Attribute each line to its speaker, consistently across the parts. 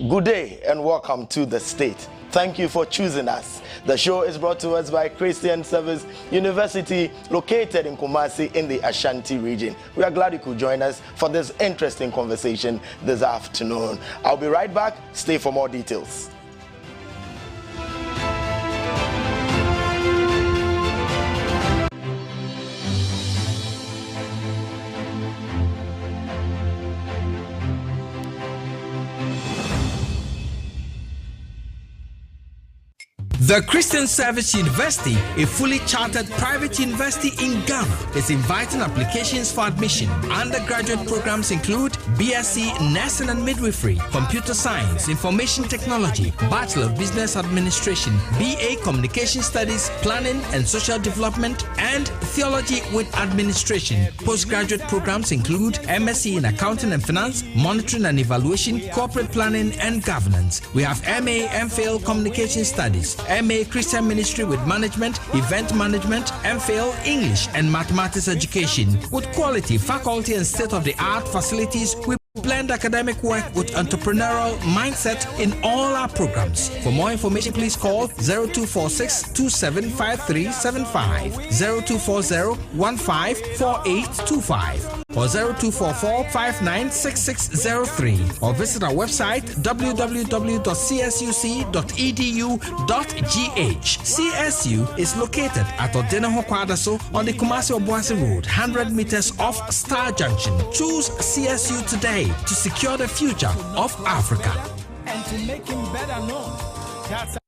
Speaker 1: Good day and welcome to The State. Thank you for choosing us. The show is brought to us by Christian Service University, located in Kumasi in the Ashanti region. We are glad you could join us for this interesting conversation this afternoon. I'll be right back. Stay for more details.
Speaker 2: The Christian Service University, a fully chartered private university in Ghana, is inviting applications for admission. Undergraduate programs include BSc Nursing and Midwifery, Computer Science, Information Technology, Bachelor of Business Administration, BA Communication Studies, Planning and Social Development, and Theology with Administration. Postgraduate programs include MSc in Accounting and Finance, Monitoring and Evaluation, Corporate Planning and Governance. We have MA MPhil Communication Studies, MA Christian Ministry with Management, Event Management, MPhil English and Mathematics Education. With quality, faculty and state-of-the-art facilities, we blend academic work with entrepreneurial mindset in all our programs. For more information, please call 0246 275375, 0240 154825, or 0244 596603, or visit our website www.csuc.edu.gh. CSU is located at Odenaho Kwadaso on the Kumasi Obuasi Road, 100 meters off Star Junction. Choose CSU today to secure the future of Africa.
Speaker 3: And to make him better known. That's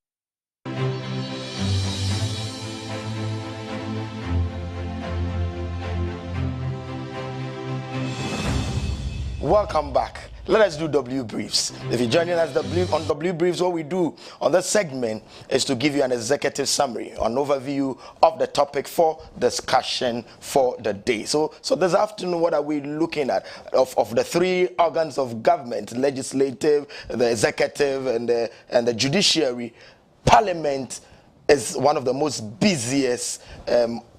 Speaker 1: Welcome back. Let us do W Briefs. If you're joining us on W Briefs, what we do on this segment is to give you an executive summary, an overview of the topic for discussion for the day. So this afternoon, what are we looking at? Of the three organs of government, legislative, the executive, and the judiciary, Parliament is one of the most busiest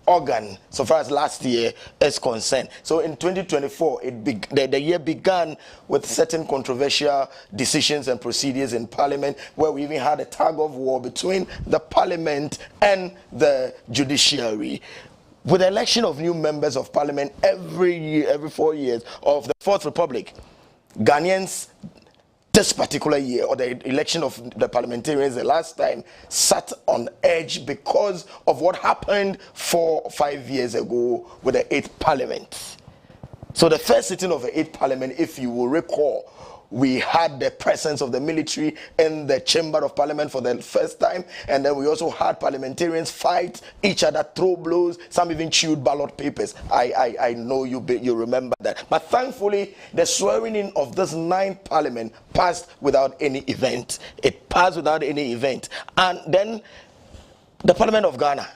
Speaker 1: organ so far as last year is concerned. So in 2024, the year began with certain controversial decisions and procedures in Parliament, where we even had a tug of war between the Parliament and the judiciary. With the election of new members of Parliament every year, every 4 years of the Fourth Republic, Ghanaians this particular year, or the election of the parliamentarians the last time, sat on edge because of what happened 4 or 5 years ago with the 8th Parliament. So the first sitting of the 8th Parliament, if you will recall, we had the presence of the military in the chamber of Parliament for the first time, and then we also had parliamentarians fight each other, throw blows, some even chewed ballot papers. I know you remember that. But thankfully, the swearing in of this 9th Parliament passed without any event. It passed without any event. And then the Parliament of Ghana,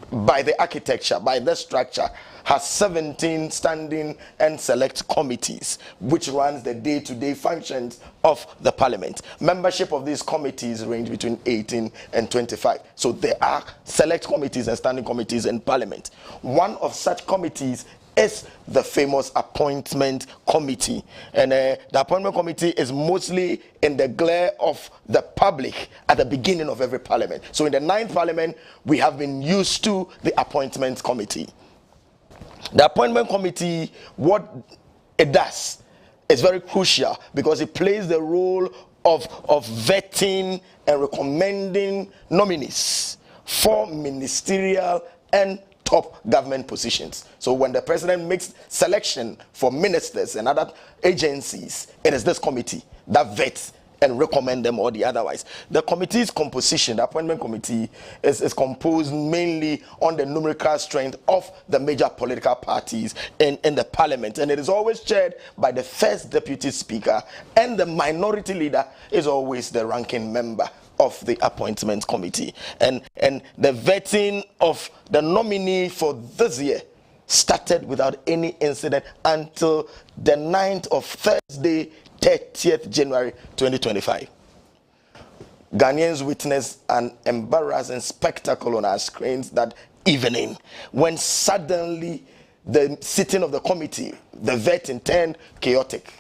Speaker 1: by the architecture, by the structure, has 17 standing and select committees, which runs the day-to-day functions of the Parliament. Membership of these committees range between 18 and 25. So there are select committees and standing committees in Parliament. One of such committees is the famous Appointment Committee. And the Appointment Committee is mostly in the glare of the public at the beginning of every Parliament. So in the 9th Parliament, we have been used to the Appointment Committee. The Appointment Committee, what it does is very crucial because it plays the role of vetting and recommending nominees for ministerial and top government positions. So when the president makes selection for ministers and other agencies, it is this committee that vets and recommend them or the otherwise. The committee's composition, the Appointment Committee, is composed mainly on the numerical strength of the major political parties in the Parliament, and it is always chaired by the first Deputy Speaker, and the minority leader is always the ranking member of the Appointment Committee. And the vetting of the nominee for this year started without any incident until the 9th of Thursday, 30th January 2025. Ghanaians witnessed an embarrassing spectacle on our screens that evening when suddenly the sitting of the committee, the vetting, turned chaotic.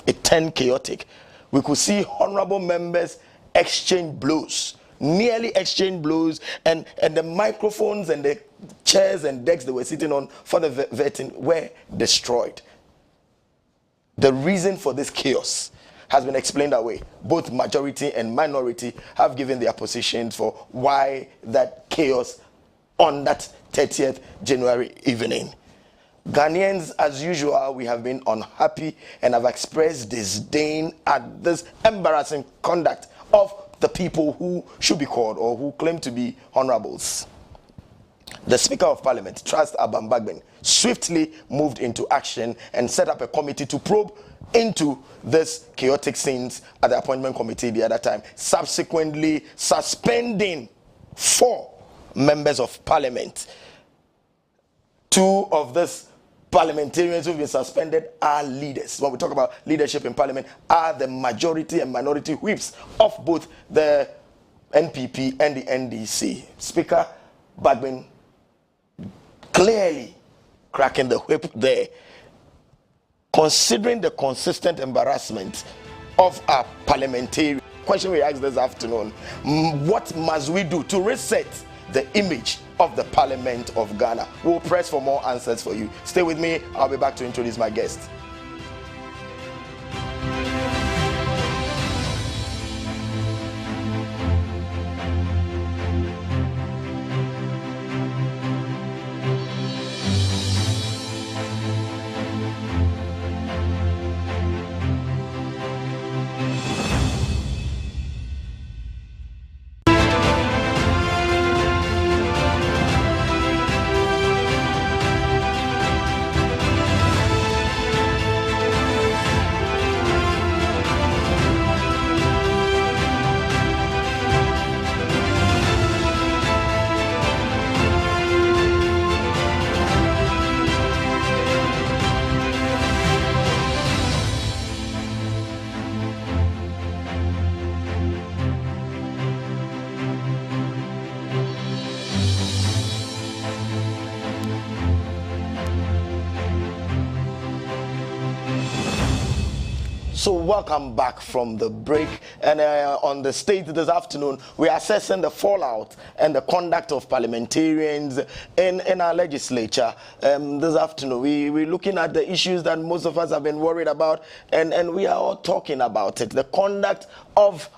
Speaker 1: It turned chaotic. we could see honorable members exchange blows, nearly exchange blows, and the microphones and the chairs and decks they were sitting on for the vetting were destroyed. The reason for this chaos has been explained away. Both majority and minority have given their positions for why that chaos on that 30th January evening. Ghanaians, as usual, we have been unhappy and have expressed disdain at this embarrassing conduct of the people who should be called or who claim to be honorables. The Speaker of Parliament, 𝗟𝗓𝐕 𝐊𝐚𝐬𝐿, swiftly moved into action and set up a committee to probe into this chaotic scenes at the appointment committee the other time, subsequently suspending 4 members of parliament. 2 of these parliamentarians who've been suspended are leaders. When we talk about leadership in parliament, are the majority and minority whips of both the NPP and the NDC. Speaker Bagbin clearly cracking the whip there, considering the consistent embarrassment of our parliamentarians. Question we asked this afternoon: what must we do to reset the image of the Parliament of Ghana? We'll press for more answers for you. Stay with me. I'll be back to introduce my guest. So welcome back from the break, and on the stage this afternoon we are assessing the fallout and the conduct of parliamentarians in our legislature. This afternoon we're looking at the issues that most of us have been worried about, and we are all talking about it. The conduct of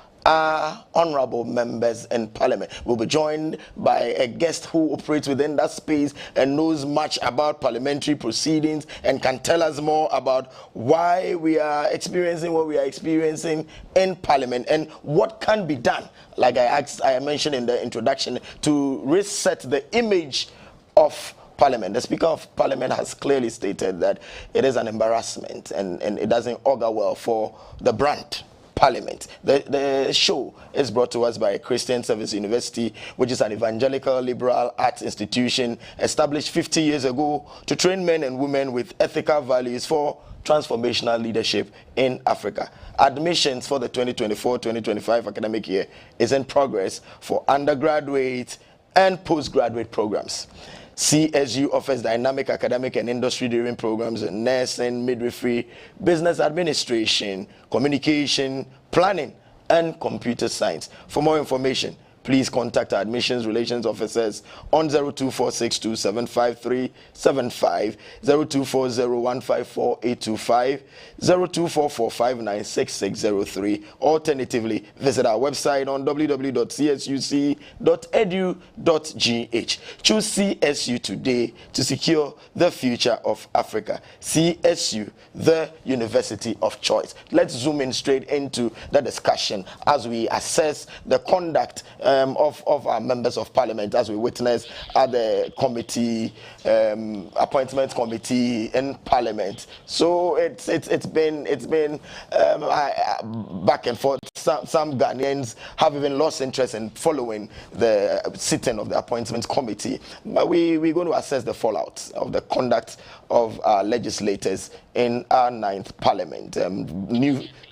Speaker 1: honorable members in parliament. We'll be joined by a guest who operates within that space and knows much about parliamentary proceedings and can tell us more about why we are experiencing what we are experiencing in parliament and what can be done, like I mentioned in the introduction, to reset the image of Parliament. The Speaker of Parliament has clearly stated that it is an embarrassment and it doesn't augur well for the brand Parliament. The show is brought to us by Christian Service University, which is an evangelical liberal arts institution established 50 years ago to train men and women with ethical values for transformational leadership in Africa. Admissions for the 2024-2025 academic year is in progress for undergraduate and postgraduate programs. CSU offers dynamic academic and industry-driven programs in nursing, midwifery, business administration, communication, planning, and computer science. For more information, please contact our admissions relations officers on 0246275375, 0240154825, 0244596603. Alternatively, visit our website on www.csuc.edu.gh. Choose CSU today to secure the future of Africa. CSU, the university of choice. Let's zoom in straight into the discussion as we assess the conduct of our members of parliament, as we witness at the committee, appointment committee in parliament. So it's been back and forth. Some Ghanaians have even lost interest in following the sitting of the appointment committee. But we're going to assess the fallout of the conduct of our legislators in our 9th parliament.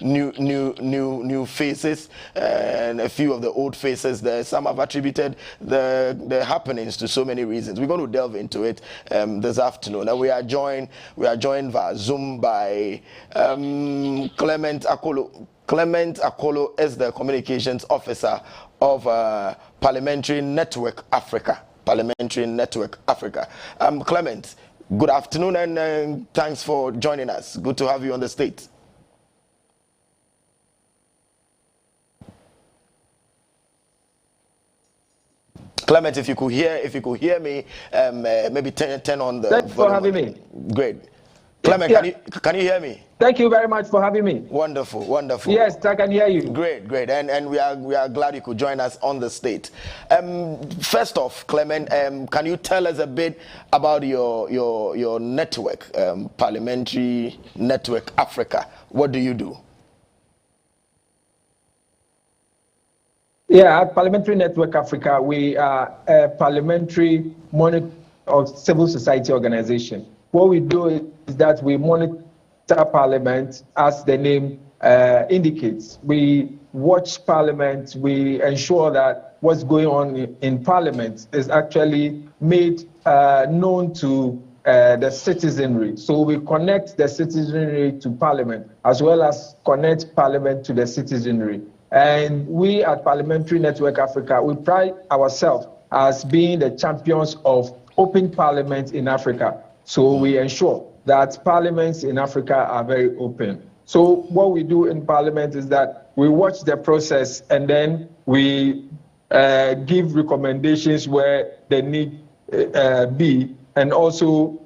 Speaker 1: New faces and a few of the old faces there. Some have attributed the happenings to so many reasons. We're going to delve into it this afternoon, and we are joined via Zoom by Clement Akolo. Clement Akolo is the communications officer of Parliamentary Network Africa. Parliamentary Network Africa. Clement, good afternoon and thanks for joining us. Good to have you on the state. Clement, if you could hear me, maybe turn on the.
Speaker 4: Thanks for having me.
Speaker 1: Great. Clement,
Speaker 4: yeah.
Speaker 1: Can you hear me?
Speaker 4: Thank you very much for having me.
Speaker 1: Wonderful, wonderful.
Speaker 4: Yes, I can hear you.
Speaker 1: Great, great, and we are glad you could join us on the state. First off, Clement, can you tell us a bit about your network, Parliamentary Network Africa? What do you do?
Speaker 4: Yeah, at Parliamentary Network Africa, we are a parliamentary monitor of civil society organization. What we do is that we monitor Parliament, as the name indicates. We watch Parliament. We ensure that what's going on in Parliament is actually made known to the citizenry. So we connect the citizenry to Parliament, as well as connect Parliament to the citizenry. And we at Parliamentary Network Africa, we pride ourselves as being the champions of open parliament in Africa. So we ensure that parliaments in Africa are very open. So what we do in Parliament is that we watch the process and then we give recommendations where they need be, and also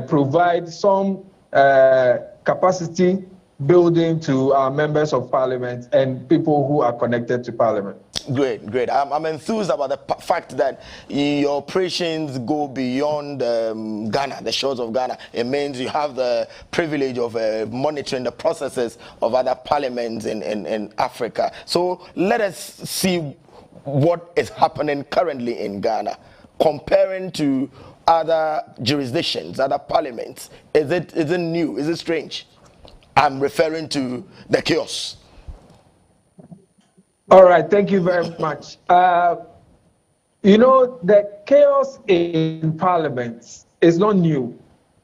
Speaker 4: provide some capacity building to our members of Parliament and people who are connected to Parliament.
Speaker 1: Great, great. I'm enthused about the fact that your operations go beyond Ghana, the shores of Ghana. It means you have the privilege of monitoring the processes of other parliaments in Africa. So let us see what is happening currently in Ghana, comparing to other jurisdictions, other parliaments. Is it new? Is it strange? I'm referring to the chaos.
Speaker 4: All right, thank you very much. You know, the chaos in Parliament is not new,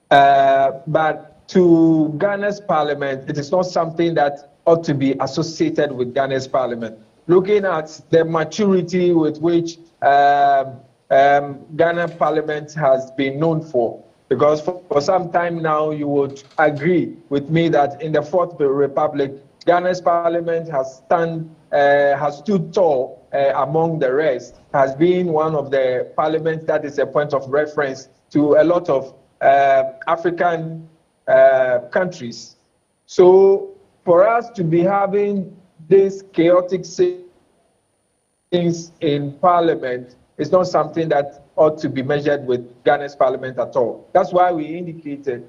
Speaker 4: but to Ghana's Parliament, it is not something that ought to be associated with Ghana's Parliament. Looking at the maturity with which Ghana Parliament has been known for, because for some time now, you would agree with me that in the Fourth Republic, Ghana's Parliament has stood tall among the rest, has been one of the parliaments that is a point of reference to a lot of African countries. So for us to be having this chaotic things in Parliament is not something that ought to be measured with Ghana's Parliament at all. That's why we indicated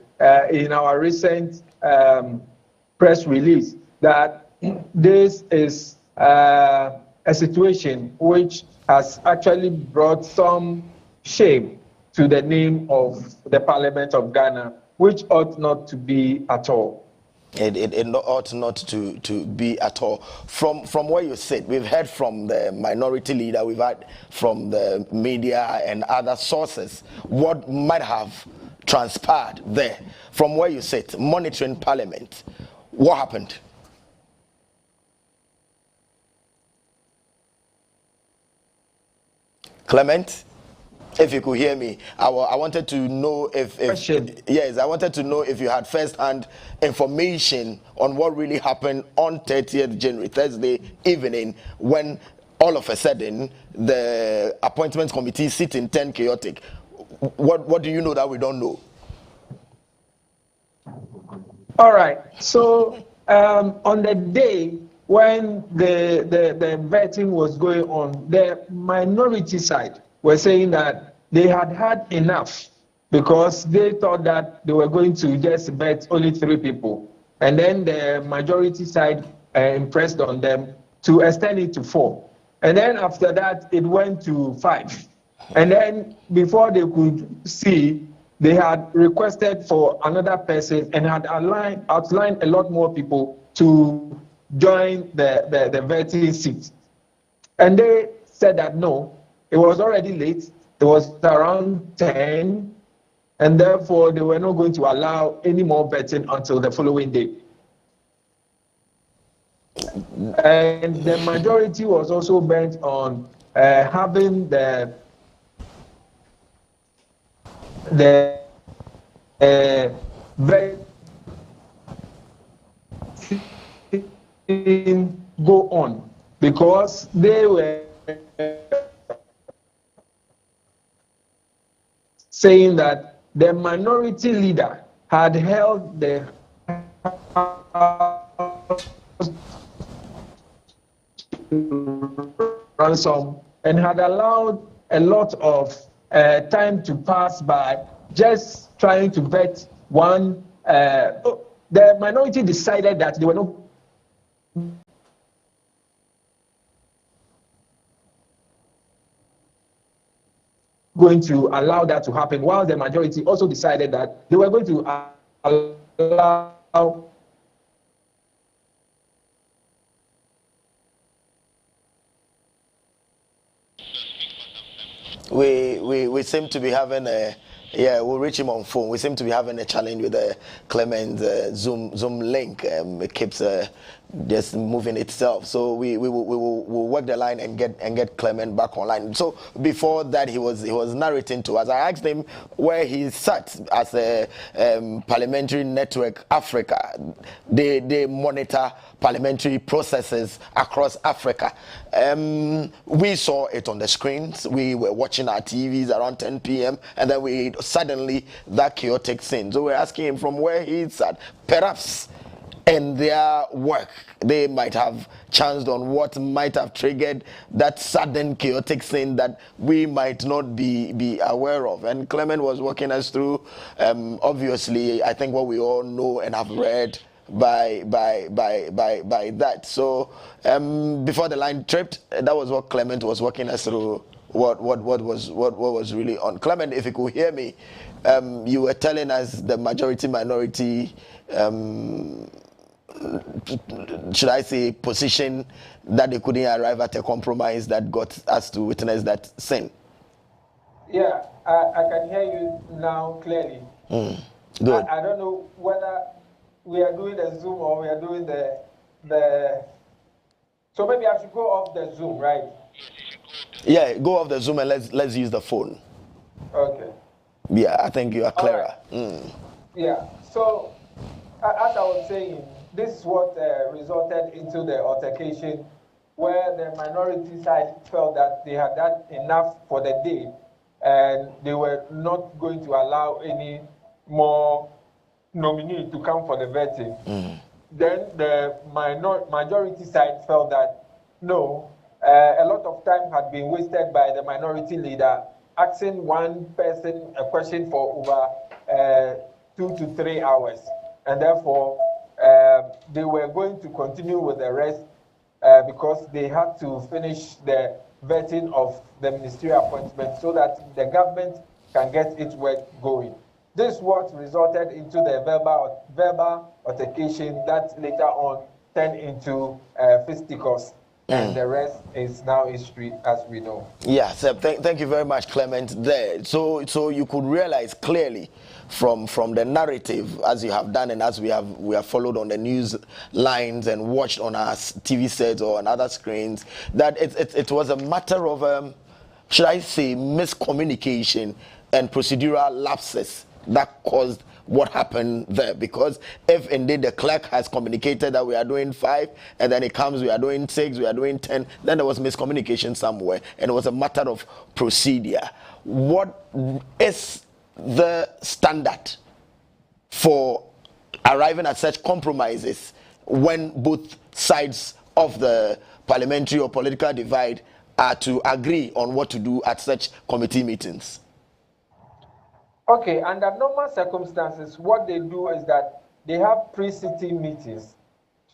Speaker 4: in our recent press release that this is a situation which has actually brought some shame to the name of the Parliament of Ghana, which ought not to be at all.
Speaker 1: It ought not to be at all. From where you sit, we've heard from the minority leader, we've heard from the media and other sources what might have transpired there. From where you sit, monitoring Parliament, what happened? Clement, if you could hear me, I wanted to know if yes, I wanted to know if you had first-hand information on what really happened on 30th January, Thursday evening, when all of a sudden the appointments committee sitting turned chaotic. What do you know that we don't know?
Speaker 4: All right. So on the day when the vetting was going on, the minority side were saying that they had had enough because they thought that they were going to just vet only 3 people. And then the majority side impressed on them to extend it to 4. And then after that, it went to 5. And then before they could see, they had requested for another person and had outlined a lot more people to join the vetting seat. And they said that no, it was already late. It was around 10, and therefore they were not going to allow any more vetting until the following day. And the majority was also bent on having the vetting go on, because they were saying that the minority leader had held the ransom and had allowed a lot of time to pass by just trying to vet one. The minority decided that they were not going to allow that to happen, while the majority also decided that they were going to allow
Speaker 1: we seem to be having a we'll reach him on phone. We seem to be having a challenge with the Clement Zoom link. It keeps just moving itself. So we'll work the line and get Clement back online. So before that, he was narrating to us. I asked him where he sat as a Parliamentary Network Africa. They monitor parliamentary processes across Africa. We saw it on the screens. We were watching our TVs around 10 p.m. and then we suddenly that chaotic scene. So we're asking him from where he sat. Perhaps in their work, they might have chanced on what might have triggered that sudden chaotic scene that we might not be aware of. And Clement was walking us through, obviously, I think what we all know and have read by that. So before the line tripped, that was what Clement was walking us through. What was really on. Clement, if you could hear me, you were telling us the majority minority. Should I say position that they couldn't arrive at a compromise that got us to witness that sin?
Speaker 4: Yeah, I can hear you now clearly.
Speaker 1: Good.
Speaker 4: I don't know whether we are doing the Zoom or we are doing the so maybe I should go off the Zoom, right?
Speaker 1: Yeah, go off the Zoom and let's use the phone.
Speaker 4: Okay.
Speaker 1: Yeah, I think you are clearer.
Speaker 4: Right. Yeah, so as I was saying, this is what resulted into the altercation, where the minority side felt that they had done enough for the day and they were not going to allow any more nominee to come for the vetting. Then the majority side felt that no, a lot of time had been wasted by the minority leader asking one person a question for over 2 to 3 hours, and therefore they were going to continue with the rest because they had to finish the vetting of the ministerial appointment so that the government can get its work going. This is what resulted into the verbal altercation that later on turned into fisticuffs. And the rest is now history, as we know.
Speaker 1: Yeah, so thank you very much, Clement. There, so you could realize clearly from the narrative, as you have done and as we have followed on the news lines and watched on our TV sets or on other screens, that it was a matter of should I say miscommunication and procedural lapses that caused what happened there. Because if indeed the clerk has communicated that we are doing 5 and then it comes we are doing 6, we are doing 10, then there was miscommunication somewhere and it was a matter of procedure. What is the standard for arriving at such compromises when both sides of the parliamentary or political divide are to agree on what to do at such committee meetings?
Speaker 4: Okay, under normal circumstances, what they do is that they have pre-sitting meetings.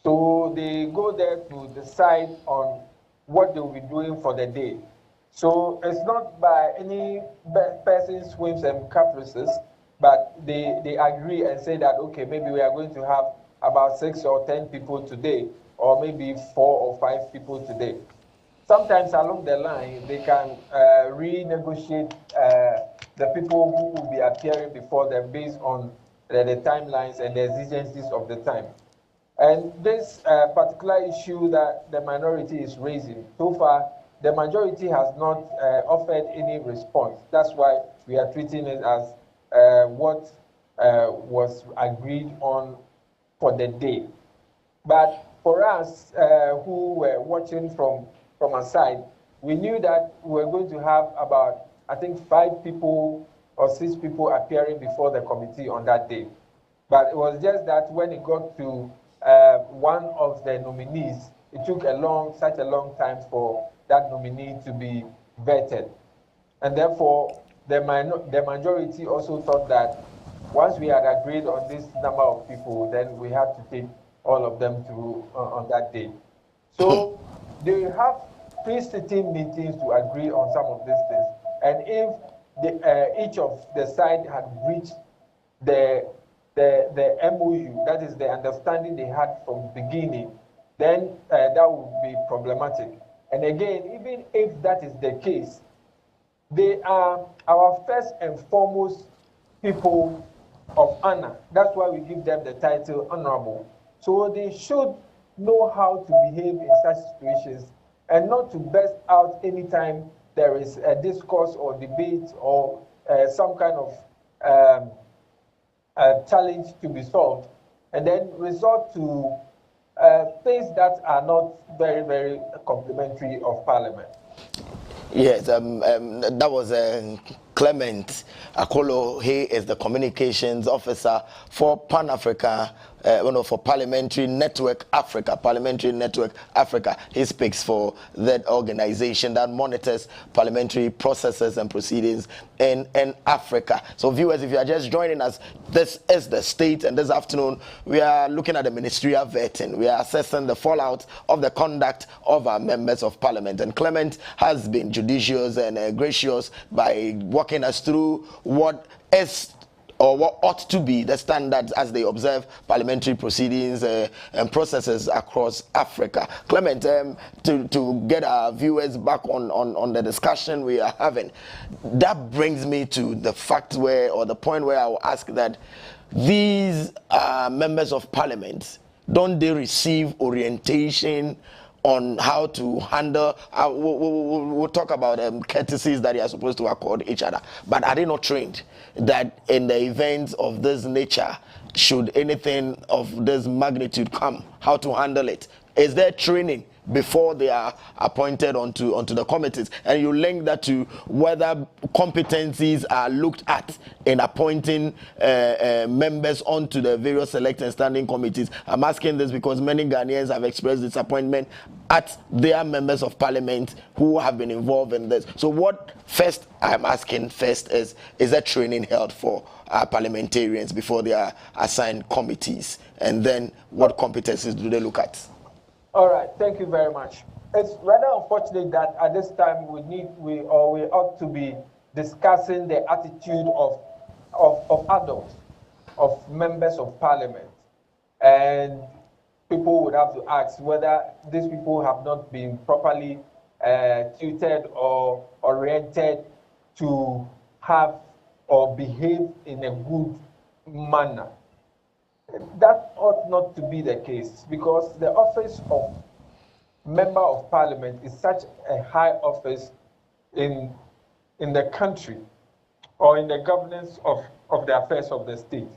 Speaker 4: So they go there to decide on what they will be doing for the day. So it's not by any person's whims and caprices, but they agree and say that, okay, maybe we are going to have about 6 or 10 people today, or maybe 4 or 5 people today. Sometimes along the line, they can renegotiate the people who will be appearing before them based on the timelines and the exigencies of the time. And this particular issue that the minority is raising, so far, the majority has not offered any response. That's why we are treating it as what was agreed on for the day. But for us who were watching from our side, we knew that we were going to have about, I think, 5 people or 6 people appearing before the committee on that day. But it was just that when it got to one of the nominees, it took such a long time for that nominee to be vetted. And therefore, the majority also thought that once we had agreed on this number of people, then we had to take all of them through on that day. So they have pre-sitting meetings to agree on some of these things. And if each of the side had reached the MOU, that is the understanding they had from the beginning, then that would be problematic. And again, even if that is the case, they are our first and foremost people of honor. That's why we give them the title honorable. So they should know how to behave in such situations and not to burst out anytime there is a discourse or debate or some kind of challenge to be solved, and then resort to things that are not very, very complimentary of Parliament.
Speaker 1: Yes, that was Clement Akolo. He is the communications officer for Pan-Africa, for Parliamentary Network Africa. Parliamentary Network Africa. He speaks for that organization that monitors parliamentary processes and proceedings in Africa. So viewers, if you are just joining us, this is the state, and this afternoon we are looking at the ministerial vetting. We are assessing the fallout of the conduct of our members of parliament. And Clement has been judicious and gracious by walking us through what is or what ought to be the standards as they observe parliamentary proceedings and processes across Africa. Clement, to get our viewers back on the discussion we are having, that brings me to the fact or the point where I will ask that these members of parliament, don't they receive orientation on how to handle, we'll talk about courtesies that they are supposed to accord each other, but are they not trained that in the events of this nature, should anything of this magnitude come, how to handle it? Is there training before they are appointed onto the committees? And you link that to whether competencies are looked at in appointing members onto the various select and standing committees. I'm asking this because many Ghanaians have expressed disappointment at their members of parliament who have been involved in this. So what first I'm asking is there training held for parliamentarians before they are assigned committees? And then what competencies do they look at?
Speaker 4: All right, thank you very much. It's rather unfortunate that at this time we ought to be discussing the attitude of adults, of members of parliament. And people would have to ask whether these people have not been properly tutored or oriented to have or behave in a good manner. That ought not to be the case, because the office of member of parliament is such a high office in the country or in the governance of the affairs of the state.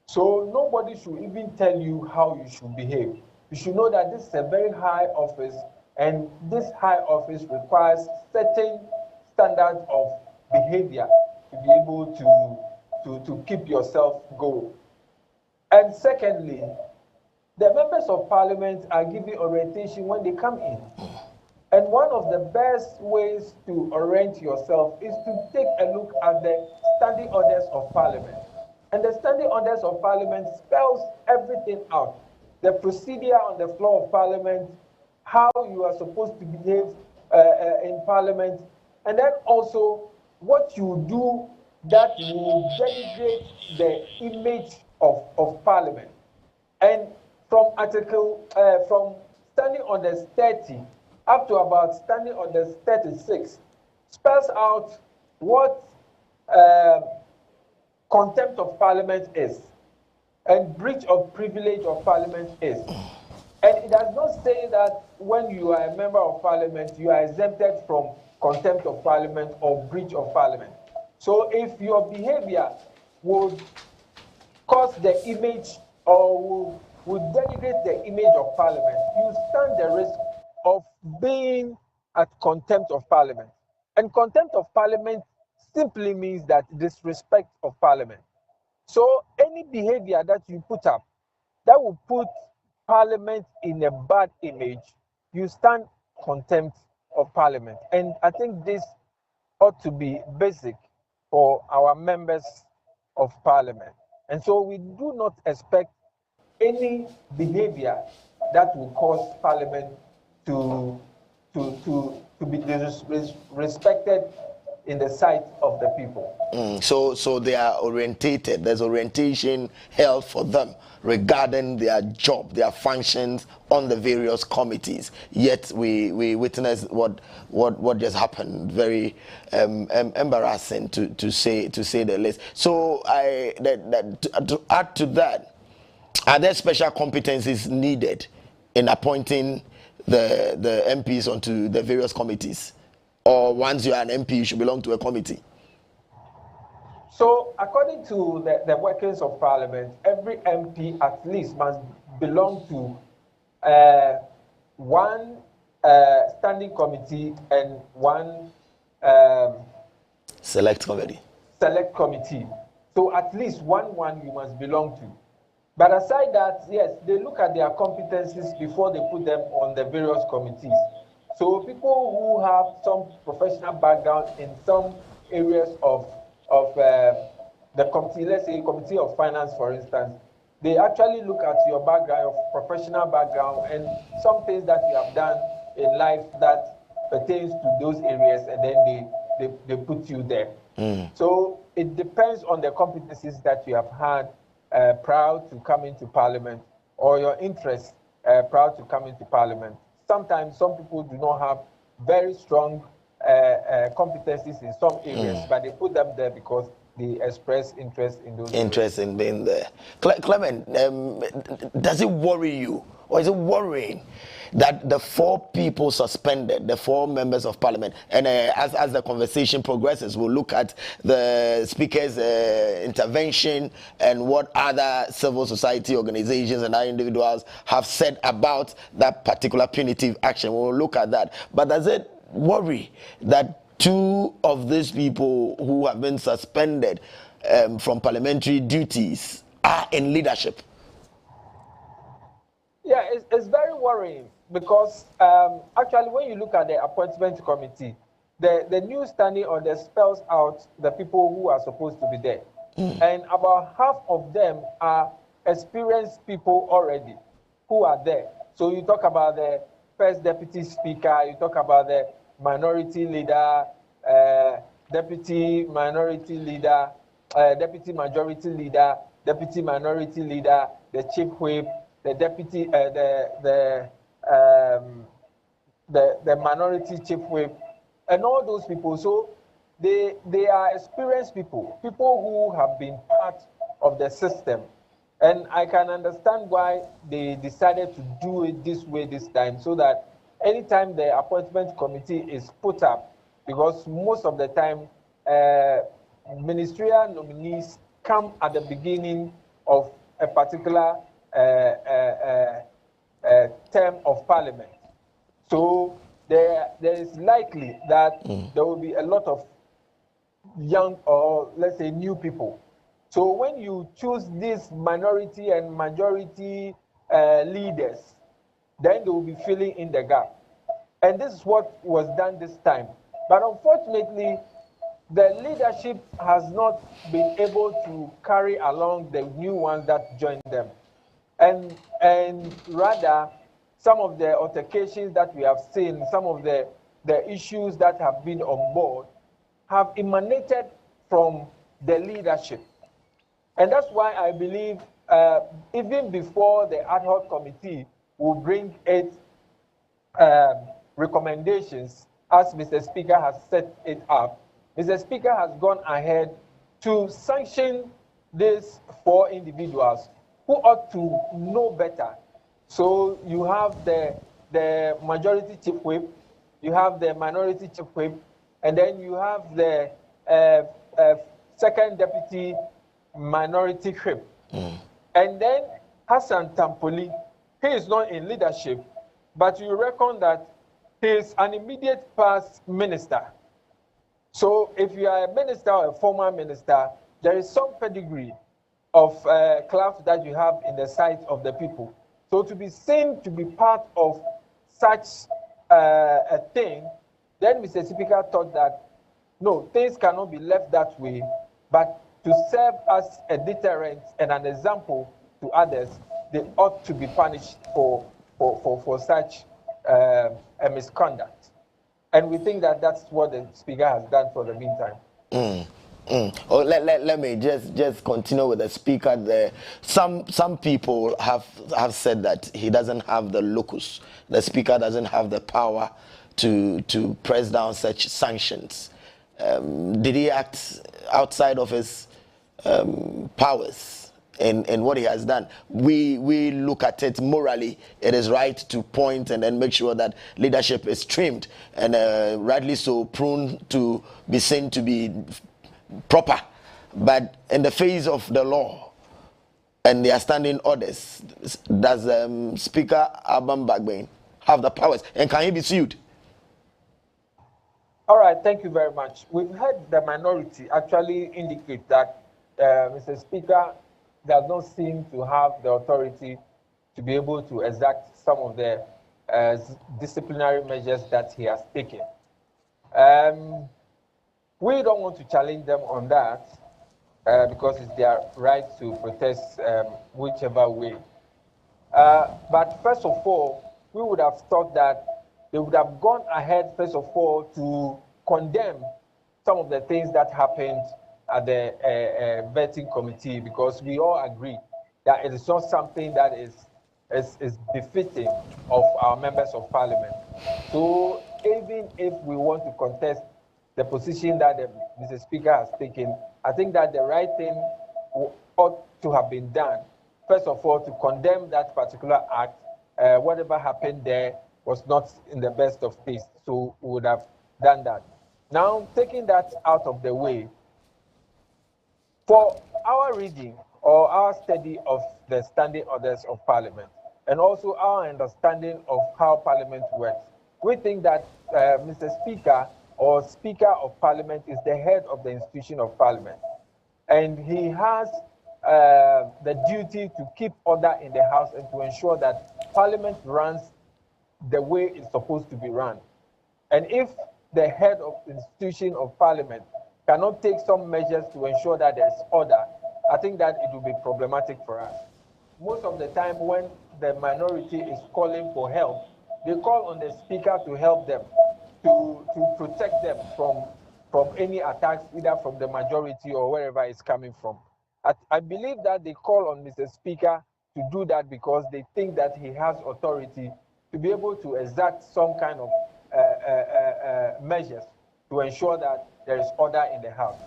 Speaker 4: So nobody should even tell you how you should behave. You should know that this is a very high office, and this high office requires certain standards of behavior to be able to keep yourself going. And secondly, the members of parliament are given orientation when they come in. And one of the best ways to orient yourself is to take a look at the standing orders of parliament. And the standing orders of parliament spells everything out. The procedure on the floor of parliament, how you are supposed to behave in parliament, and then also what you do that will denigrate the image of parliament. And from standing orders 30 up to about standing orders 36 spells out what contempt of parliament is. and breach of privilege of parliament is. And it does not say that when you are a member of parliament, you are exempted from contempt of parliament or breach of parliament. So if your behavior would cause the image or would denigrate the image of parliament, you stand the risk of being at contempt of parliament. And contempt of parliament simply means that disrespect of parliament. So any behavior that you put up that will put parliament in a bad image, you stand contempt of parliament. And I think this ought to be basic for our members of parliament. And so we do not expect any behavior that will cause parliament to be disrespected in the sight of the people.
Speaker 1: So they are orientated. There's orientation held for them regarding their job, their functions on the various committees. Yet we witness what just happened. Very embarrassing to say the least. So to add to that, are there special competencies needed in appointing the MPs onto the various committees? Or once you are an MP, you should belong to a committee?
Speaker 4: So according to the workings of parliament, every MP at least must belong to one standing committee and one
Speaker 1: select committee.
Speaker 4: So at least one you must belong to. But aside that, yes, they look at their competencies before they put them on the various committees. So people who have some professional background in some areas of the committee, let's say Committee of Finance, for instance, they actually look at your background, your professional background, and some things that you have done in life that pertains to those areas, and then they put you there. So it depends on the competencies that you have had prior to coming to Parliament, or your interest prior to coming to Parliament. Sometimes some people do not have very strong competencies in some areas, but they put them there because they express interest in those
Speaker 1: interest areas. In being there. Clement, does it worry you, or is it worrying that the 4 people suspended, the 4 members of parliament, and as the conversation progresses, we'll look at the speaker's intervention and what other civil society organizations and other individuals have said about that particular punitive action. We'll look at that. But does it worry that 2 of these people who have been suspended from parliamentary duties are in leadership?
Speaker 4: Yeah, it's very worrying because actually when you look at the appointment committee, the new standing order spells out the people who are supposed to be there. And about half of them are experienced people already who are there. So you talk about the first deputy speaker, you talk about the minority leader, deputy minority leader, deputy majority leader, deputy minority leader, the chief whip, the deputy, the minority chief whip, and all those people. So they are experienced people who have been part of the system. And I can understand why they decided to do it this way this time, so that anytime the appointment committee is put up, because most of the time ministerial nominees come at the beginning of a particular term of parliament. So there is likely that there will be a lot of young, or let's say new people. So when you choose these minority and majority leaders, then they will be filling in the gap. And this is what was done this time. But unfortunately, the leadership has not been able to carry along the new ones that joined them. And rather, some of the altercations that we have seen, some of the issues that have been on board have emanated from the leadership. And that's why I believe even before the ad hoc committee will bring its recommendations, as Mr. Speaker has set it up, Mr. Speaker has gone ahead to sanction these 4 individuals who ought to know better. So you have the majority chief whip, you have the minority chief whip, and then you have the second deputy minority whip. And then Hassan Tampoli, he is not in leadership, but you reckon that he is an immediate past minister. So if you are a minister or a former minister, there is some pedigree of clout that you have in the sight of the people. So to be seen to be part of such a thing, then Mr. Speaker thought that, no, things cannot be left that way, but to serve as a deterrent and an example to others, they ought to be punished for such a misconduct. And we think that that's what the Speaker has done for the meantime.
Speaker 1: Oh, let me just continue with the Speaker there. Some people have said that he doesn't have the locus. The Speaker doesn't have the power to press down such sanctions. Did he act outside of his powers in what he has done? We look at it morally. It is right to point and then make sure that leadership is trimmed and rightly so prone to be seen to be proper. But in the face of the law and their standing orders, does Speaker 𝐖𝐓𝐕 𝐊𝐚𝐬𝐞ɛ𝐛ɔ have the powers, and can he be sued?
Speaker 4: All right, thank you very much. We've heard the minority actually indicate that Mr. Speaker does not seem to have the authority to be able to exact some of the disciplinary measures that he has taken. We don't want to challenge them on that because it's their right to protest whichever way. But first of all, we would have thought that they would have gone ahead, first of all, to condemn some of the things that happened at the vetting committee, because we all agree that it is not something that is befitting of our members of parliament. So even if we want to contest the position that Mr. Speaker has taken, I think that the right thing ought to have been done, first of all, to condemn that particular act. Whatever happened there was not in the best of taste, so we would have done that. Now, taking that out of the way, for our reading or our study of the standing orders of Parliament, and also our understanding of how Parliament works, we think that Mr. Speaker or Speaker of Parliament is the head of the institution of Parliament. And he has the duty to keep order in the House and to ensure that Parliament runs the way it's supposed to be run. And if the head of the institution of Parliament cannot take some measures to ensure that there's order, I think that it will be problematic for us. Most of the time when the minority is calling for help, they call on the Speaker to help them, to protect them from any attacks, either from the majority or wherever it's coming from. I believe that they call on Mr. Speaker to do that because they think that he has authority to be able to exact some kind of measures to ensure that there is order in the House.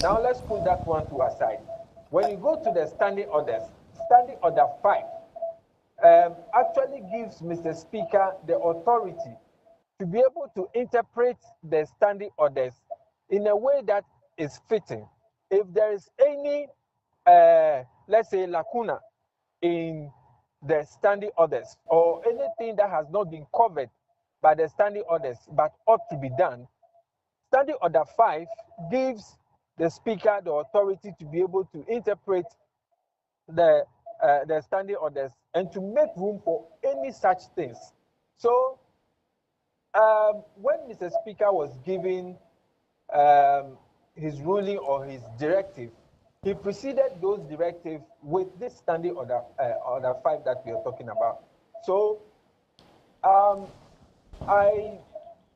Speaker 4: Now let's put that one to aside. When you go to the standing orders, Standing Order 5 actually gives Mr. Speaker the authority to be able to interpret the standing orders in a way that is fitting. If there is any, let's say, lacuna in the standing orders or anything that has not been covered by the standing orders but ought to be done, Standing Order 5 gives the Speaker the authority to be able to interpret the standing orders and to make room for any such things. So when Mr. Speaker was giving his ruling or his directive, he preceded those directives with this Standing Order 5 that we are talking about. So I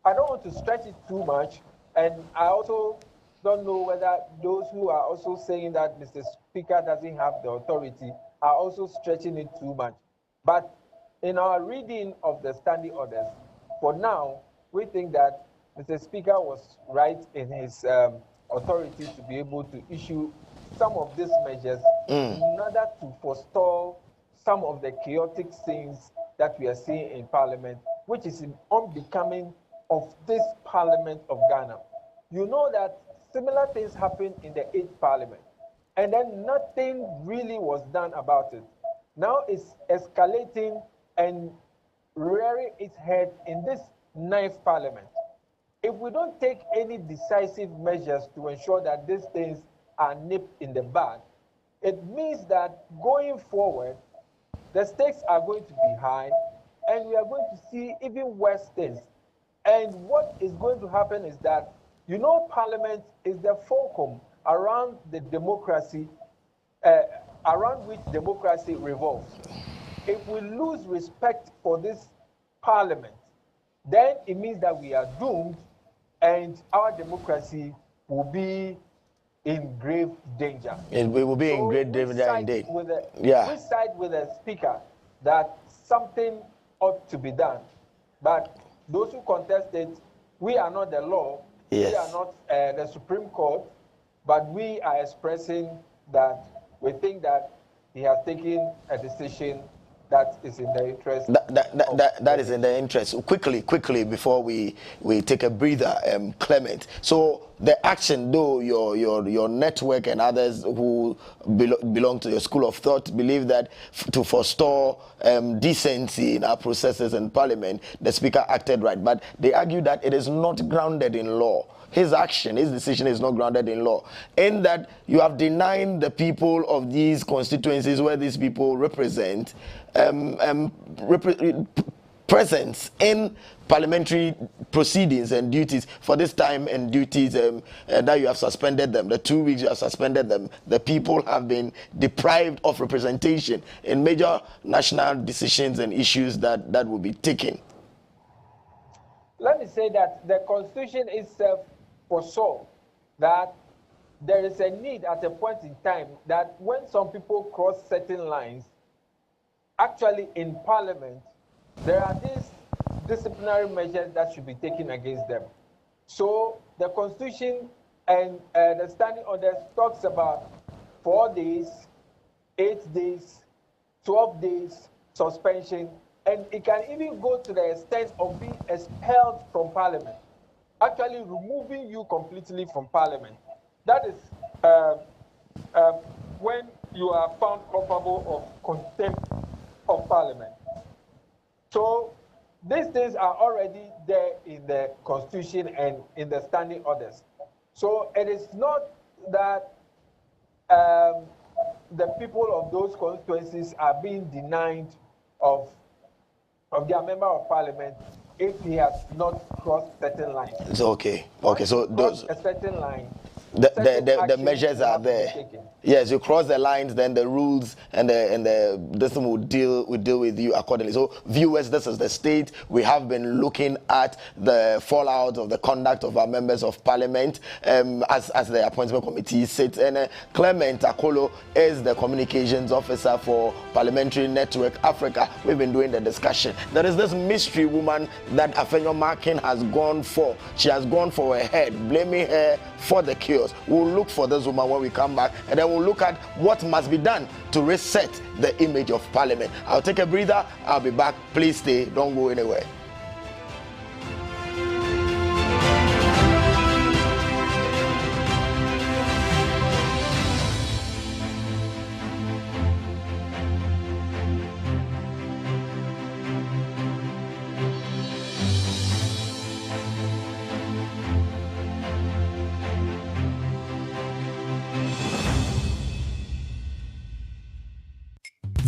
Speaker 4: don't want to stretch it too much, and I also don't know whether those who are also saying that Mr. Speaker doesn't have the authority are also stretching it too much. But in our reading of the standing orders, for now, we think that Mr. Speaker was right in his authority to be able to issue some of these measures in order to forestall some of the chaotic scenes that we are seeing in Parliament, which is unbecoming of this Parliament of Ghana. You know that similar things happened in the 8th Parliament, and then nothing really was done about it. Now it's escalating and rearing its head in this 9th Parliament. If we don't take any decisive measures to ensure that these things are nipped in the bud, it means that going forward, the stakes are going to be high, and we are going to see even worse things. And what is going to happen is that, you know, Parliament is the fulcrum around the democracy, around which democracy revolves. If we lose respect for this Parliament, then it means that we are doomed, and our democracy will be in grave danger.
Speaker 1: We will be in great danger indeed.
Speaker 4: We side with the Speaker that something ought to be done. But those who contest it, we are not the law, we are not the Supreme Court, but we are expressing that we think that he has taken a decision that is in the interest.
Speaker 1: That is in the interest. Quickly, before we take a breather, Clement. So the action, though, your network and others who belong to your school of thought believe that to forestall decency in our processes in Parliament, the Speaker acted right. But they argue that it is not grounded in law. His action, his decision is not grounded in law. In that you have denied the people of these constituencies where these people represent presence in parliamentary proceedings and duties for this time, and duties that you have suspended them. The 2 weeks you have suspended them. The people have been deprived of representation in major national decisions and issues that will be taken.
Speaker 4: Let me say that the Constitution itself foresaw that there is a need at a point in time that when some people cross certain lines, actually in Parliament, there are these disciplinary measures that should be taken against them. So the Constitution and the standing orders talks about 4 days, 8 days, 12 days suspension, and it can even go to the extent of being expelled from Parliament, actually removing you completely from Parliament. That is when you are found culpable of contempt of Parliament. So these things are already there in the Constitution and in the standing orders. So it is not that the people of those constituencies are being denied of their member of Parliament if he has not crossed certain lines.
Speaker 1: It's okay. Okay, so those
Speaker 4: a certain line.
Speaker 1: The measures are there. Yes, you cross the lines, then the rules and the this will deal with you accordingly. So viewers, this is the state. We have been looking at the fallout of the conduct of our members of Parliament as the appointment committee sits. And Clement Akolo is the communications officer for Parliamentary Network Africa. We've been doing the discussion. There is this mystery woman that 𝐖𝐓𝐕 has gone for. She has gone for her head, blaming her for the chaos. We'll look for this woman when we come back, and then we'll look at what must be done to reset the image of Parliament. I'll take a breather. I'll be back. Please stay. Don't go anywhere.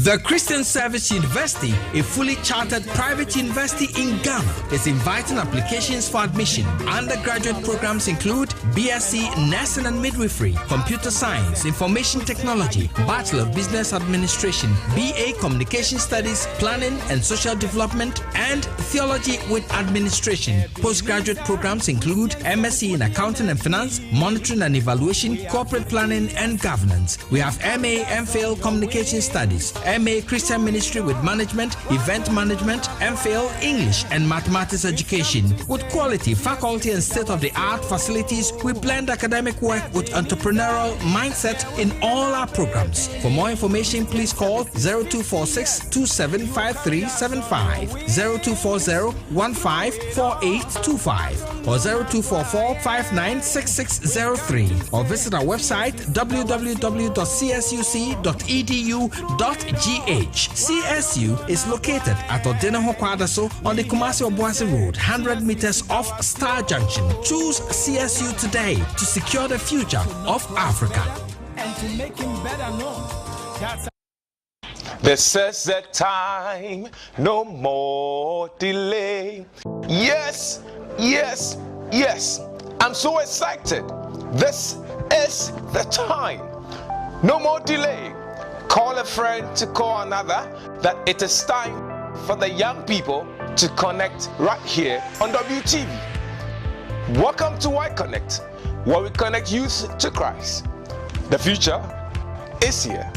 Speaker 2: The Christian Service University, a fully chartered private university in Ghana, is inviting applications for admission. Undergraduate programs include BSc Nursing and Midwifery, Computer Science, Information Technology, Bachelor of Business Administration, BA Communication Studies, Planning and Social Development, and Theology with Administration. Postgraduate programs include MSc in Accounting and Finance, Monitoring and Evaluation, Corporate Planning and Governance. We have MA, MPhil Communication Studies, MA Christian Ministry with Management, Event Management, MPhil English and Mathematics Education. With quality faculty and state-of-the-art facilities, we blend academic work with entrepreneurial mindset in all our programs. For more information, please call 0246 275375, 0240 154825, or 0244 596603, or visit our website www.csuc.edu.gh. CSU is located at Odinaho Kwadaso on the Kumasi Obuasi Road, 100 meters off Star Junction. Choose CSU today to secure the future of Africa.
Speaker 3: And to make him better known. That's
Speaker 5: This is the time, no more delay. Yes, yes, yes. I'm so excited. This is the time. No more delay. Call a friend to call another that it is time for the young people to connect right here on WTV. Welcome to 𝐲𝐬𝐿, where we connect youth to Christ. The future is here.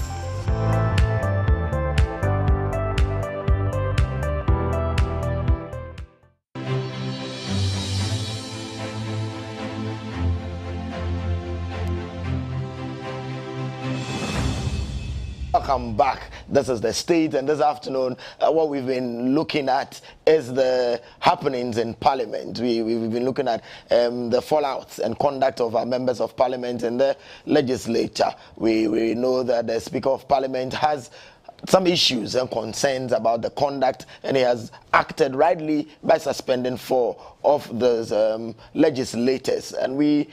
Speaker 1: Welcome back. This is the state, and this afternoon, what we've been looking at is the happenings in Parliament. We've been looking at the fallout and conduct of our members of Parliament and the legislature. We know that the Speaker of Parliament has some issues and concerns about the conduct, and he has acted rightly by suspending 4 of those legislators. And we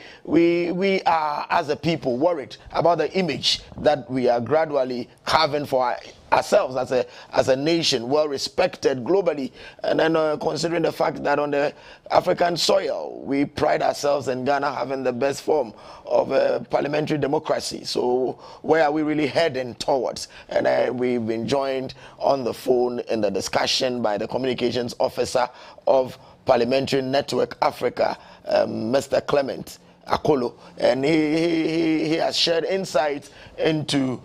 Speaker 1: are, as a people, worried about the image that we are gradually carving for ourselves as a nation, well respected globally, and then considering the fact that on the African soil we pride ourselves in Ghana having the best form of parliamentary democracy. So where are we really heading towards? And we've been joined on the phone in the discussion by the communications officer of Parliamentary Network Africa, Mr. Clement Akolo, and he has shared insights into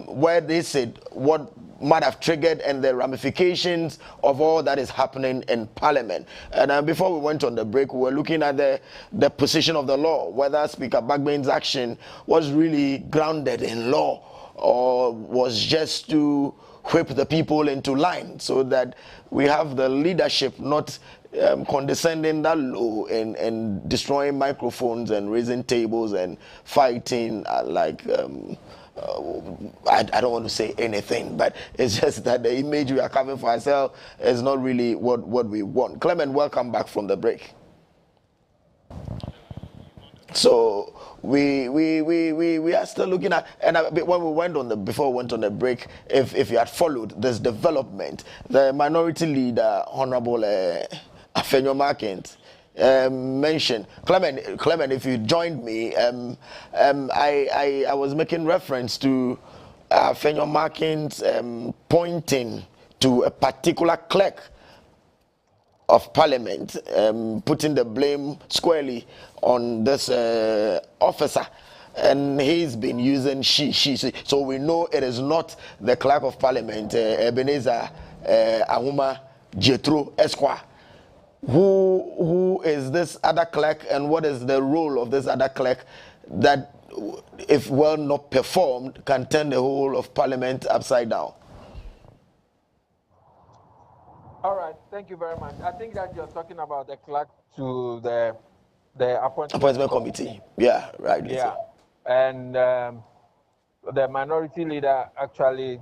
Speaker 1: where they said what might have triggered and the ramifications of all that is happening in Parliament. And before we went on the break, we were looking at the position of the law, whether Speaker Bagbane's action was really grounded in law or was just to whip the people into line, so that we have the leadership not condescending that low and destroying microphones and raising tables and fighting I don't want to say anything, but it's just that the image we are carving for ourselves is not really what we want. Clement, welcome back from the break. So we are still looking at, and when we went on before we went on the break, if you had followed this development, the minority leader, Honorable 𝐖𝐓𝐕 mentioned, Clement, if you joined me, I was making reference to 𝐻𝐕 pointing to a particular clerk of Parliament, putting the blame squarely on this officer, and he's been using she. So we know it is not the clerk of Parliament, Ebenezer Ahuma Jethro Esquire. Who is this other clerk, and what is the role of this other clerk that, if well not performed, can turn the whole of Parliament upside down?
Speaker 4: All right, thank you very much. I think that you're talking about the clerk to the appointment committee.
Speaker 1: Yeah, right.
Speaker 4: Yeah, and the minority leader actually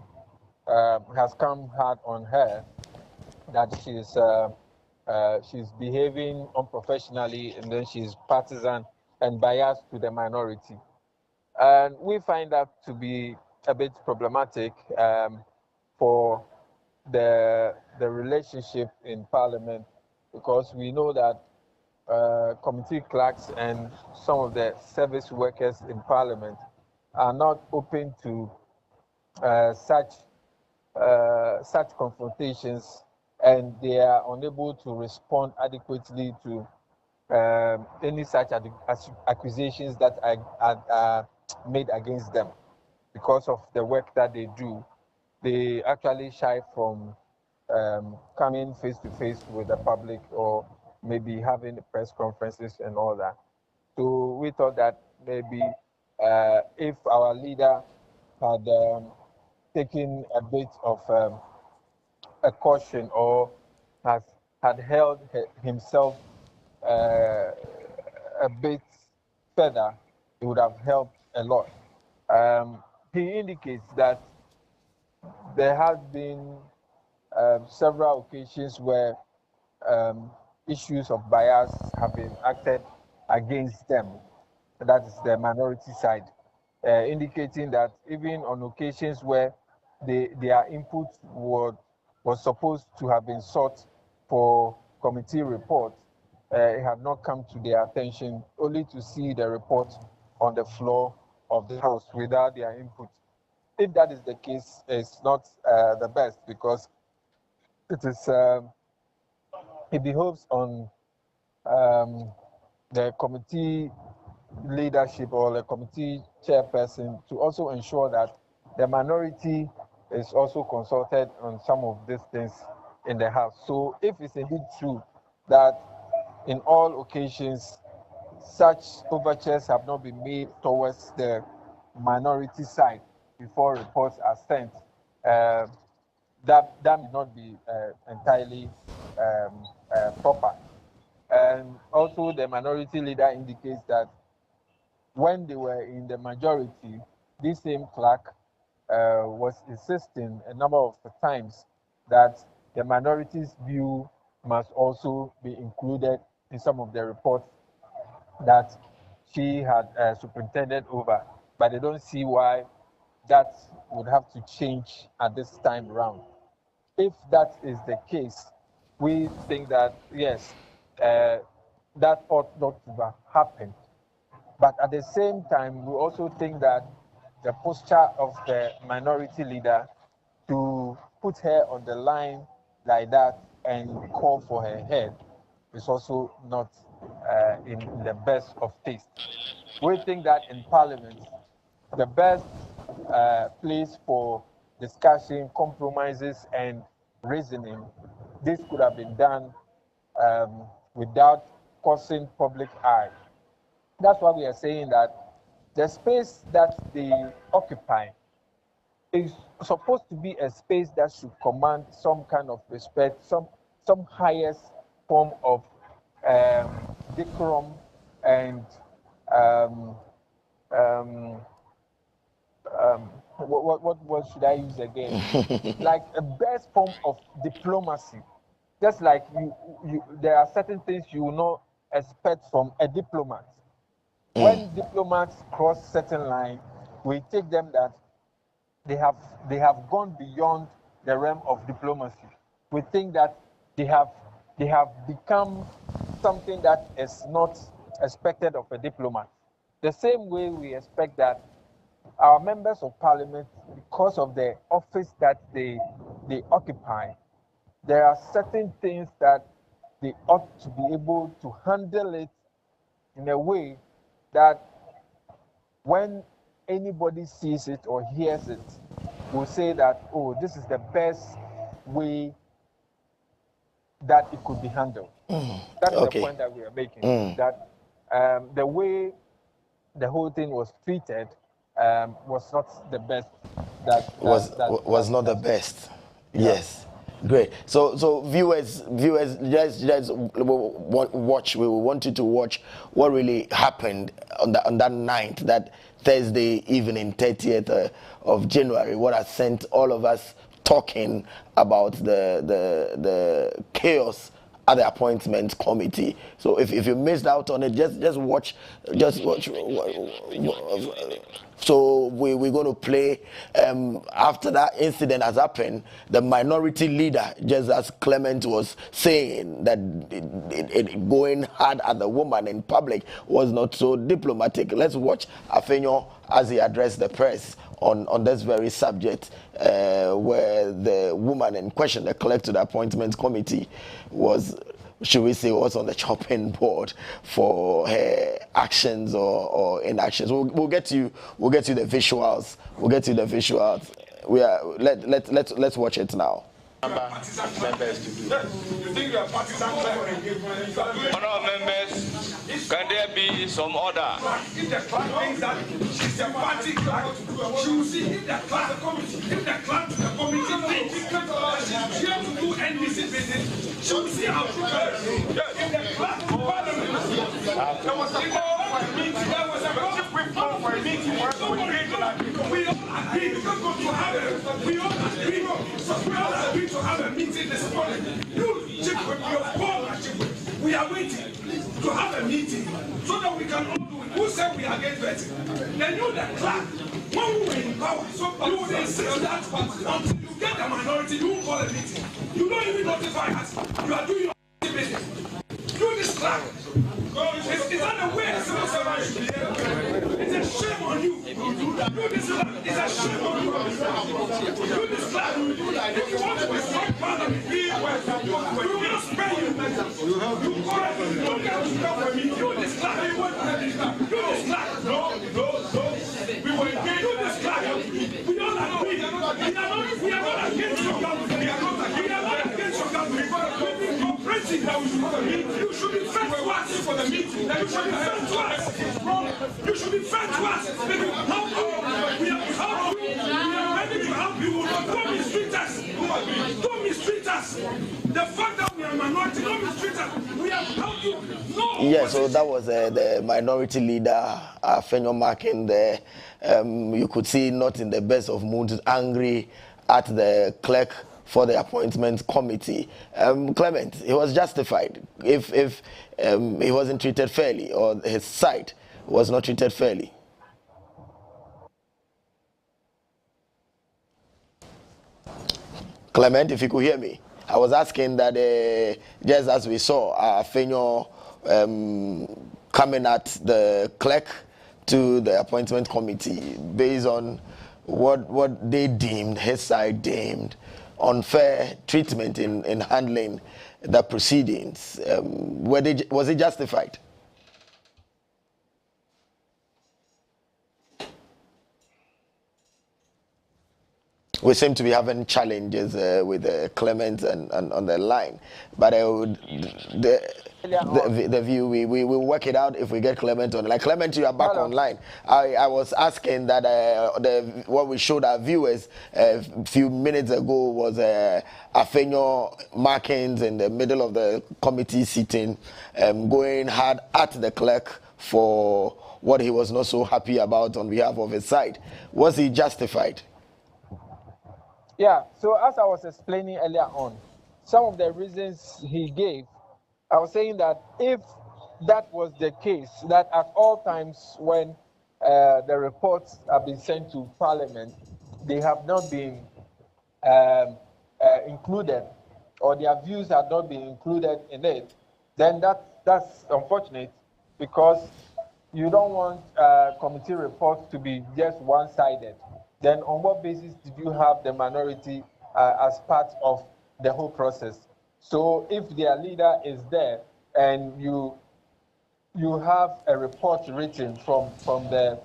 Speaker 4: has come hard on her that she's behaving unprofessionally, and then she's partisan and biased to the minority. And we find that to be a bit problematic for the relationship in Parliament, because we know that committee clerks and some of the service workers in Parliament are not open to such confrontations, and they are unable to respond adequately to any such accusations that are made against them because of the work that they do. they actually shy from coming face to face with the public or maybe having press conferences and all that. So we thought that maybe if our leader had taken a bit of a caution or had held himself a bit further, it would have helped a lot. He indicates that there has been several occasions where issues of bias have been acted against them. That is the minority side, indicating that even on occasions where their input was supposed to have been sought for committee report, it had not come to their attention, only to see the report on the floor of the House without their input. If that is the case, it's not the best, because it behoves on the committee leadership or the committee chairperson to also ensure that the minority is also consulted on some of these things in the House. So if it's indeed true that in all occasions such overtures have not been made towards the minority side before reports are sent, that may not be entirely proper. And also the minority leader indicates that when they were in the majority, this same clerk was insisting a number of times that the minority's view must also be included in some of the reports that she had superintended over. But they don't see why that would have to change at this time around. If that is the case, we think that, yes, that ought not to have happened. But at the same time, we also think that the posture of the minority leader to put her on the line like that and call for her head is also not in the best of taste. We think that in Parliament, the best place for discussion, compromises, and reasoning, this could have been done without causing public eye. That's why we are saying that the space that they occupy is supposed to be a space that should command some kind of respect, some highest form of decorum and what should I use again? Like a best form of diplomacy. Just like there are certain things you will not expect from a diplomat. When diplomats cross certain line, we take them that they have gone beyond the realm of diplomacy. We think that they have become something that is not expected of a diplomat. The same way we expect that our members of parliament, because of the office that they occupy, there are certain things that they ought to be able to handle it in a way that when anybody sees it or hears it, will say that, oh, this is the best way that it could be handled. That is the point that we are making, that the way the whole thing was treated was not the best.
Speaker 1: Was not the best. Yeah. Yes. Great. So viewers, just watch. We want you to watch what really happened on that night, that Thursday evening, 30th of January. What has sent all of us talking about the chaos at the appointment committee. So if you missed out on it, just watch. So we're going to play after that incident has happened. The minority leader, just as Clement was saying, that it going hard at the woman in public was not so diplomatic. Let's watch 𝐖𝐓𝐕 as he addressed the press on this very subject, where the woman in question, the clerk to the appointment committee, was, should we say, was on the chopping board for her actions or inactions. We'll get you the visuals. We'll get you the visuals. let's watch it now.
Speaker 5: Members to do. Honorable members, can there be some order?
Speaker 3: If the clerk thinks that she's a party clerk, she will see if the clerk to the committee thinks she's here to do NDC business, she will see how to do it. If the clerk to parliament, there was a call for a meeting, there was a call for a meeting, we all agreed to have a meeting this morning. You, Chief, your phone, we are waiting to have a meeting so that we can all do it. Who said we are against vetting? Then you, the clerk, when we were in power, so you would insist that until you get the minority, you won't call a meeting. You don't even notify us. You are doing your business. Do this clerk. Is that the way a civil servant should be? It's a shame on you. Do this clerk. It's a shame on you. Do this clerk. If you want to destroy parliament, we will not spare you. You call it. Don't get to come for me. Do this clerk. Do this clerk. No. We will engage. Do this clerk. We all agree. We are not against your government. We are not against your government. We are cooperating that we should have a meeting. You should be fair to us for the meeting. You should be fair to us. You should be fair to us. We will help you. We are ready to help you. Don't mistreat us. Don't mistreat us. The fact that we are minority, don't mistreat us. We have helped you. No.
Speaker 1: Yeah, so that was the minority leader, 𝐖𝐓𝐕 𝐊𝐚𝐬𝐞ɛ𝐛ɔ there. You could see not in the best of moods, angry at the clerk for the appointment committee. Clement, he was justified if he wasn't treated fairly, or his side was not treated fairly. Clement, if you could hear me, I was asking that just as we saw 𝐻𝐕 coming at the clerk to the appointment committee based on what they deemed, his side deemed, unfair treatment in handling the proceedings. Was it justified? We seem to be having challenges with Clement and on the line, but the view we will work it out if we get Clement on. Like Clement, you are back online. I was asking that what we showed our viewers a few minutes ago was 𝐻𝐕 𝐊𝐚𝐬𝐽𝐻 in the middle of the committee sitting, going hard at the clerk for what he was not so happy about on behalf of his side. Was he justified?
Speaker 4: Yeah, so as I was explaining earlier on, some of the reasons he gave, I was saying that if that was the case, that at all times when the reports have been sent to Parliament, they have not been included, or their views have not been included in it, then that's unfortunate, because you don't want committee reports to be just one-sided. Then on what basis did you have the minority as part of the whole process? So if their leader is there and you have a report written from the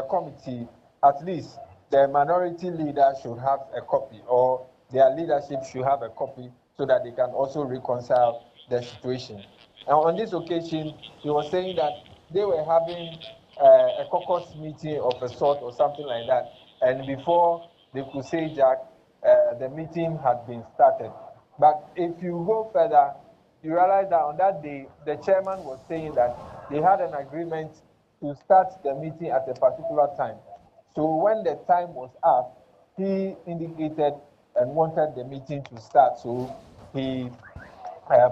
Speaker 4: committee, at least the minority leader should have a copy, or their leadership should have a copy, so that they can also reconcile the situation. Now on this occasion, he was saying that they were having a caucus meeting of a sort or something like that, and before they could say Jack, the meeting had been started. But if you go further, you realize that on that day, the chairman was saying that they had an agreement to start the meeting at a particular time. So when the time was up, he indicated and wanted the meeting to start, so he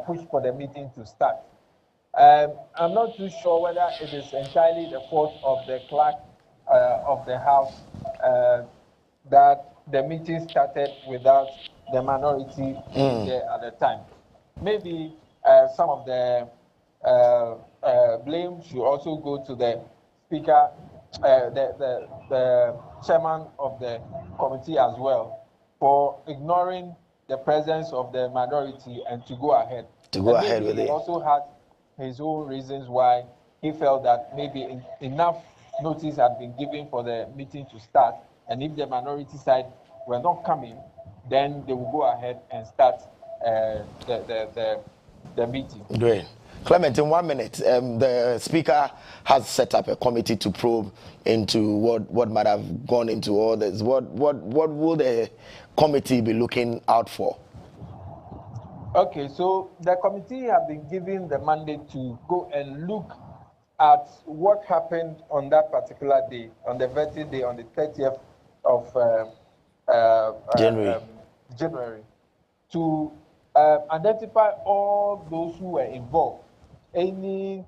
Speaker 4: pushed for the meeting to start. I'm not too sure whether it is entirely the fault of the clerk of the House that the meeting started without the minority there at the time. Maybe some of the blame should also go to the speaker, the chairman of the committee as well, for ignoring the presence of the minority and to go ahead. With it. He also had his own reasons why he felt that maybe enough notice had been given for the meeting to start, And if the minority side were not coming, then they will go ahead and start the meeting.
Speaker 1: Great. Clement, in 1 minute, the Speaker has set up a committee to probe into what might have gone into all this. What will the committee be looking out for?
Speaker 4: Okay, so the committee have been given the mandate to go and look at what happened on that particular day, on the voting day, on the 30th of January, to identify all those who were involved. Any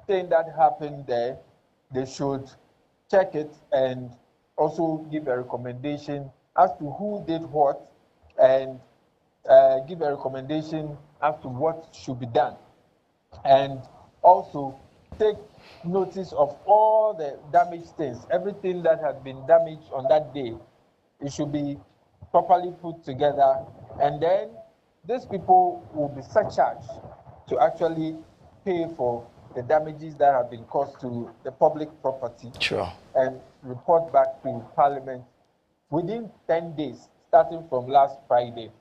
Speaker 4: thing that happened there, they should check it and also give a recommendation as to who did what, and give a recommendation as to what should be done, and also take notice of all the damaged things, everything that has been damaged on that day. It should be properly put together, and then these people will be surcharged to actually pay for the damages that have been caused to the public property.
Speaker 1: Sure.
Speaker 4: And report back to Parliament within 10 days, starting from last Friday.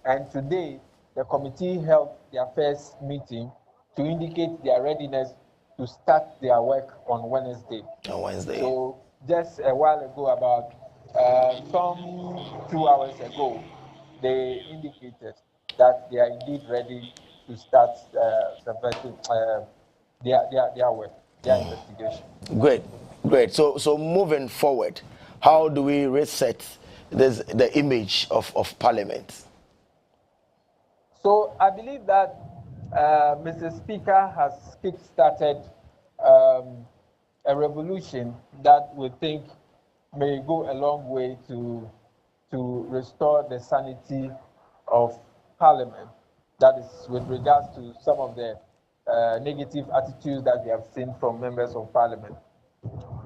Speaker 4: And today, the committee held their first meeting to indicate their readiness to start their work on Wednesday.
Speaker 1: On Wednesday.
Speaker 4: So just a while ago, about some 2 hours ago, they indicated that they are indeed ready to start their work, their investigation.
Speaker 1: Great. So moving forward, how do we reset the image of Parliament?
Speaker 4: So I believe that Mr. Speaker has kick-started a revolution that we think may go a long way to restore the sanity of Parliament. That is with regards to some of the negative attitudes that we have seen from members of Parliament.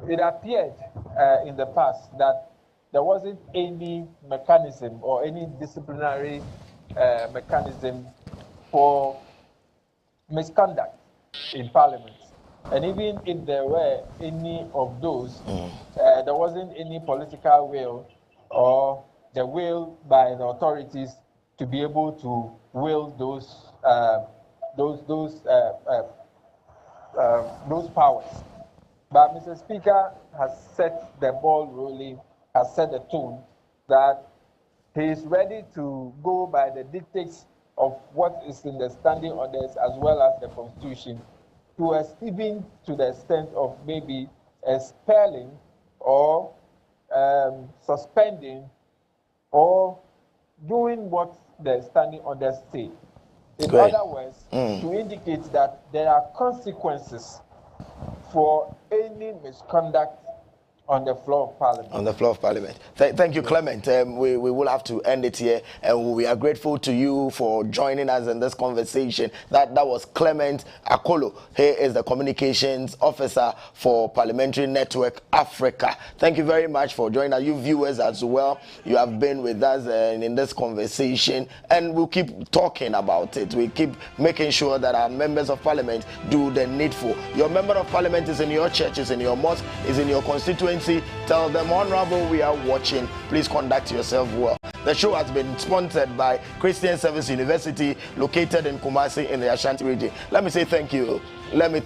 Speaker 4: It appeared in the past that there wasn't any mechanism or any disciplinary mechanism for misconduct in Parliament. And even if there were any of those, there wasn't any political will or the will by the authorities to be able to will those powers. But Mr. Speaker has set the ball rolling, has set the tone that he is ready to go by the dictates of what is in the standing orders as well as the Constitution, even to the extent of maybe expelling or suspending or doing what the standing orders say. In other words, to indicate that there are consequences for any misconduct on the floor of Parliament. On the floor of Parliament.
Speaker 1: Thank you, Clement. We will have to end it here, and we are grateful to you for joining us in this conversation. That was Clement Akolo. He is the Communications Officer for Parliamentary Network Africa. Thank you very much for joining us. You viewers as well, you have been with us in this conversation, and we'll keep talking about it. We keep making sure that our members of Parliament do the needful. Your member of Parliament is in your church, is in your mosque, is in your constituency. Tell them, Honorable, we are watching. Please conduct yourself well. The show has been sponsored by Christian Service University, located in Kumasi in the Ashanti region. Let me say thank you. Let me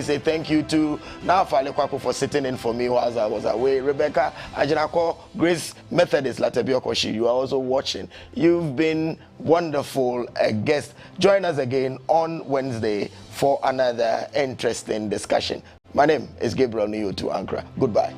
Speaker 1: say thank you to Naafale Kwaku for sitting in for me while I was away. Rebecca Ajinako, Grace Methodist Latebiokoshi, you are also watching. You've been wonderful guest. Join us again on Wednesday for another interesting discussion. My name is 𝐖𝐓𝐕 𝐊𝐚𝐬𝐞ɛ𝐛ɔ. Goodbye.